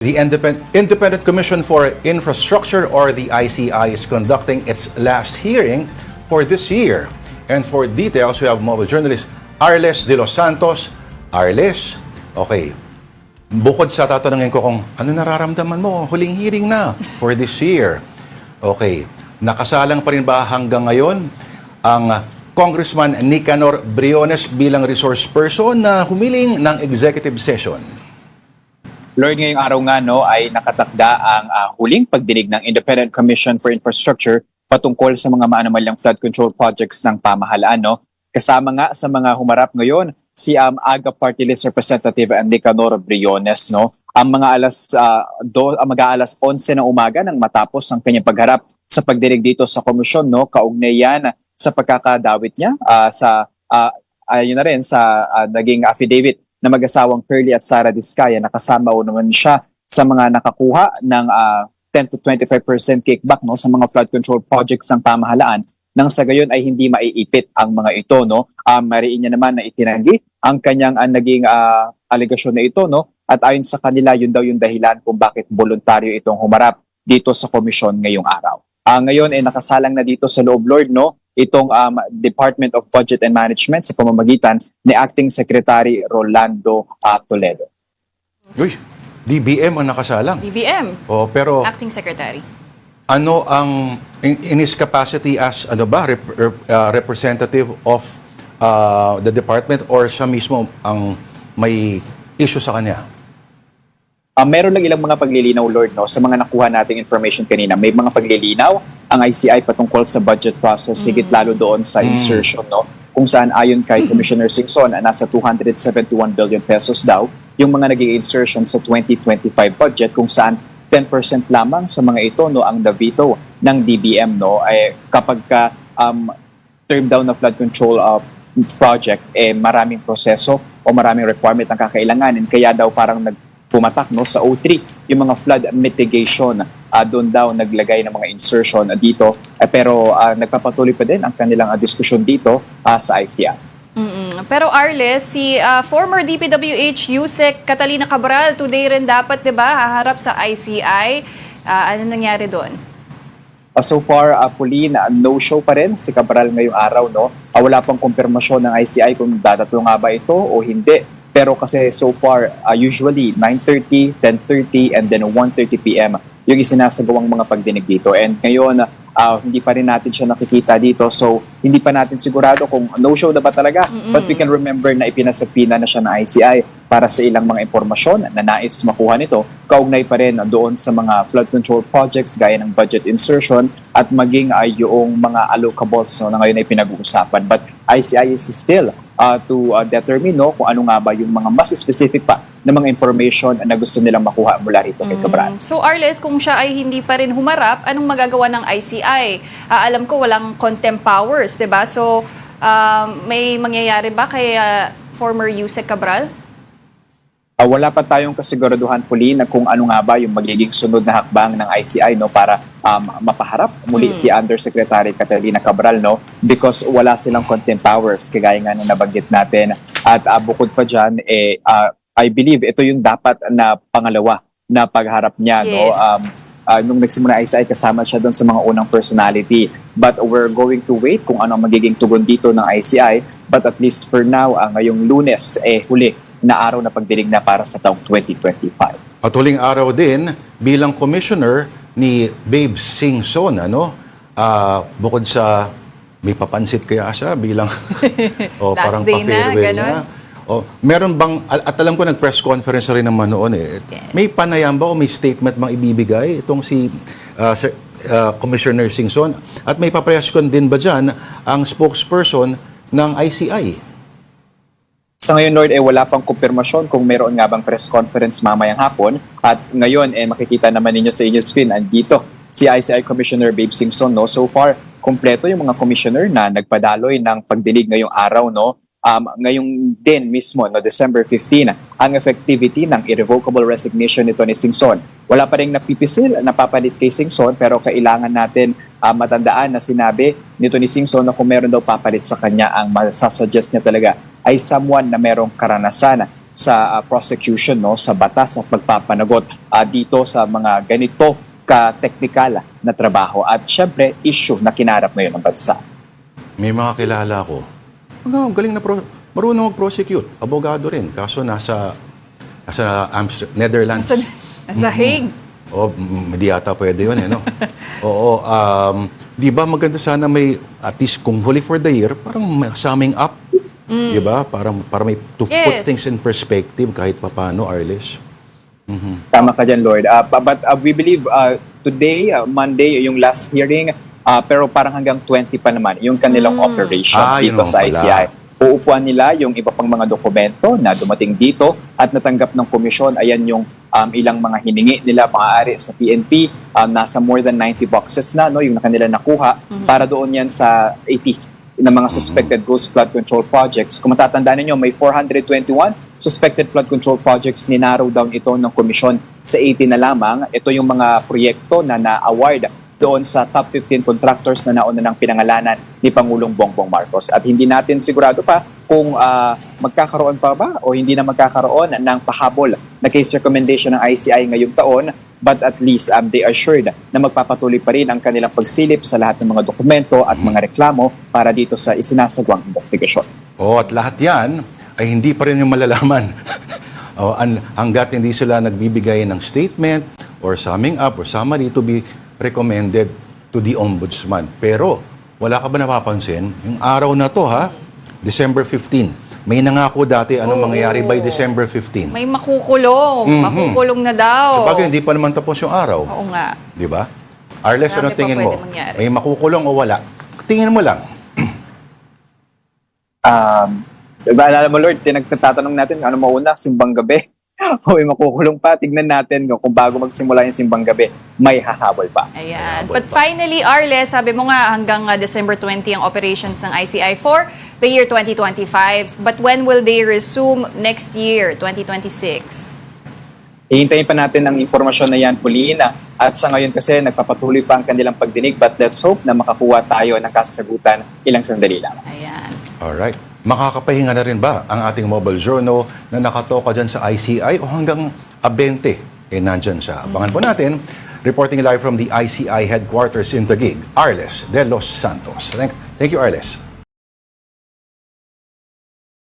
The Independent Commission for Infrastructure, or the ICI, is conducting its last hearing for this year. And for details, we have mobile journalist Arles de los Santos. Arles, okay. Bukod sa tatanungin ko kung ano nararamdaman mo, huling hearing na for this year. Okay. Nakasalang pa rin ba hanggang ngayon ang Congressman Nicanor Briones bilang resource person na humiling ng executive session? Lord, ngayong araw nga ay nakatakda ang huling pagdinig ng Independent Commission for Infrastructure patungkol sa mga maanomalyang flood control projects ng pamahalaan. Kasama nga sa mga humarap ngayon si AGA Party List Representative Nicanor Briones. Ang mag-aalas 11 ng umaga nang matapos ang kanyang pagharap sa pagdinig dito sa komisyon, kaugnay yan sa pagkakadawit niya ayun na rin sa naging affidavit na mag-asawang Curly at Sara Diskaya. Nakasama naman siya sa mga nakakuha ng 10 to 25% kickback sa mga flood control projects ng pamahalaan, nang sa gayon ay hindi maiipit ang mga ito. Mariin niya naman na itinanggi ang kanyang naging alegasyon na ito, at ayon sa kanila, yun daw yung dahilan kung bakit voluntaryo itong humarap dito sa komisyon ngayong araw. Ngayon ay nakasalang na dito sa loob, Lord, itong Department of Budget and Management sa pamamagitan ni Acting Secretary Rolando Toledo. Uy, DBM ang nakasalang. DBM, pero Acting Secretary. ano ang in his capacity as representative of the department, or siya mismo ang may issue sa kanya? Meron lang ilang mga paglilinaw, Lord, sa mga nakuha nating information kanina. May mga paglilinaw ang ICI patungkol sa budget process, higit lalo doon sa insertion, kung saan ayon kay Commissioner Singson, nasa 271 billion pesos daw yung mga naging insertion sa 2025 budget, kung saan 10% lamang sa mga ito ang na-veto ng DBM ay kapag term down na flood control project, maraming proseso o maraming requirement ang kakailanganin, kaya daw parang pumatak sa O3 yung mga flood mitigation. Doon daw naglagay ng mga insertion dito, pero nagpapatuloy pa din ang kanilang diskusyon dito sa ICI. Pero Arles, si former DPWH Yusek Catalina Cabral today rin dapat, 'di ba, haharap sa ICI. Ano nangyari doon? So far, Pauline, no show pa rin si Cabral ngayong araw. Wala pang kumpirmasyon ng ICI kung dadatlo nga ba ito o hindi. Pero kasi so far, usually 9:30, 10:30, and then 1:30 p.m. yung isinasagawang mga pagdinig dito. And ngayon, hindi pa rin natin siya nakikita dito. So, hindi pa natin sigurado kung no-show na ba talaga. But we can remember na ipinasapina na siya ng ICI para sa ilang mga impormasyon na nais makuha nito. Kaugnay pa rin doon sa mga flood control projects gaya ng budget insertion at maging yung mga allocables na ngayon ay pinag-uusapan. But ICI is still to determine kung ano nga ba yung mga mas specific pa na mga information na gusto nilang makuha mula rito kay Cabral. So Arles, kung siya ay hindi pa rin humarap, anong magagawa ng ICI? Alam ko walang contempt powers, 'di ba? So may mangyayari ba kay former Yusek Cabral? Wala pa tayong kasiguraduhan, Pauline, na kung ano nga ba yung magiging sunod na hakbang ng ICI para mapaharap muli si Undersecretary Catalina Cabral, because wala silang contempt powers kagaya nga na nabanggit natin. At bukod pa dyan, I believe ito yung dapat na pangalawa na pagharap niya. Yes. Nung nagsimula ICI, kasama siya doon sa mga unang personality. But we're going to wait kung ano magiging tugon dito ng ICI. But at least for now, ngayong Lunes, huli na araw na pagdinig na para sa taong 2025. At huling araw din bilang commissioner ni Babe Singson, bukod sa may papansit kaya siya bilang Last parang day na, pa-farewell ganun. niya. Meron bang, at alam ko nag-press conference rin naman noon Yes. May panayam ba o may statement bang ibibigay itong si Commissioner Singson? At may papress con din ba dyan ang spokesperson ng ICI? Sa ngayon, Lord, wala pang kumpirmasyon kung meron nga bang press conference mamayang hapon. At ngayon, makikita naman ninyo sa inyong screen, andito si ICI Commissioner Babe Singson. So far, kompleto yung mga commissioner na nagpadaloy ng pagdinig ngayong araw. Ngayong din mismo, December 15, ang effectivity ng irrevocable resignation nito ni Singson. Wala pa rin napipisil, napapalit kay Singson, pero kailangan natin matandaan na sinabi nito ni Singson na kung meron daw papalit sa kanya, ang masasuggest niya talaga ay someone na merong karanasan sa prosecution, no, sa batas at pagpapanagot dito sa mga ganito ka-technical na trabaho at syempre issue na kinarap ngayon ng bansa. May mga kilala ko. Galing na marunong mag-prosecute. Abogado rin. Kaso nasa Netherlands. Nasa Hague. Hindi yata pwede yun, no? Oo. Di ba maganda sana may, at least kung huli for the year, parang may summing up. Di ba? Para may to put Yes. things in perspective kahit papano, Arles. Tama ka dyan, Lord. But we believe today, Monday, yung last hearing, pero parang hanggang 20 pa naman yung kanilang operation Yun dito naman sa pala. ICI. Uupuan nila yung iba pang mga dokumento na dumating dito at natanggap ng komisyon. Ayan yung ilang mga hiningi nila maaari sa PNP. Nasa more than 90 boxes na, no, yung kanila nakuha para doon yan sa 80 na mga suspected ghost flood control projects. Kung matatandaan ninyo, may 421 suspected flood control projects. Ninarrow down ito ng komisyon sa 80 na lamang. Ito yung mga proyekto na na-award doon sa top 15 contractors na nauna ng pinangalanan ni Pangulong Bongbong Marcos. At hindi natin sigurado pa kung magkakaroon pa ba o hindi na magkakaroon ng pahabol na case recommendation ng ICI ngayong taon. But at least they assured na magpapatuloy pa rin ang kanilang pagsilip sa lahat ng mga dokumento at mga reklamo para dito sa isinasagawang investigasyon. At lahat yan ay hindi pa rin yung malalaman. Hanggat hindi sila nagbibigay ng statement or summing up or summary to be recommended to the Ombudsman. Pero, wala ka ba napapansin? Yung araw na to, December 15, may nangako dati anong mangyayari by December 15. May makukulong. Makukulong na daw. Sabagay, hindi pa naman tapos yung araw. Oo nga. Di ba? Arles, ano Marami pa tingin mo? pwede mangyari. May makukulong o wala? Tingin mo lang. Alala mo, Lord, nagtatanong natin ano mauna, simbang gabi. O may makukulong pa, tignan natin kung bago magsimula yung simbang gabi, may hahabol pa. Ayan. But finally, Arles, sabi mo nga hanggang December 20 ang operations ng ICI for the year 2025. But when will they resume next year, 2026? Hihintayin pa natin ang impormasyon na yan, Paulina. At sa ngayon kasi nagpapatuloy pa ang kanilang pagdinig, but let's hope na makakuha tayo ng kasagutan ilang sandali lang. Ayan. Alright. Makakapahinga na rin ba ang ating mobile journal na nakatoka dyan sa ICI o hanggang 20 nandyan siya? Abangan po natin. Reporting live from the ICI headquarters in Taguig, Arles de los Santos. Thank you, Arles.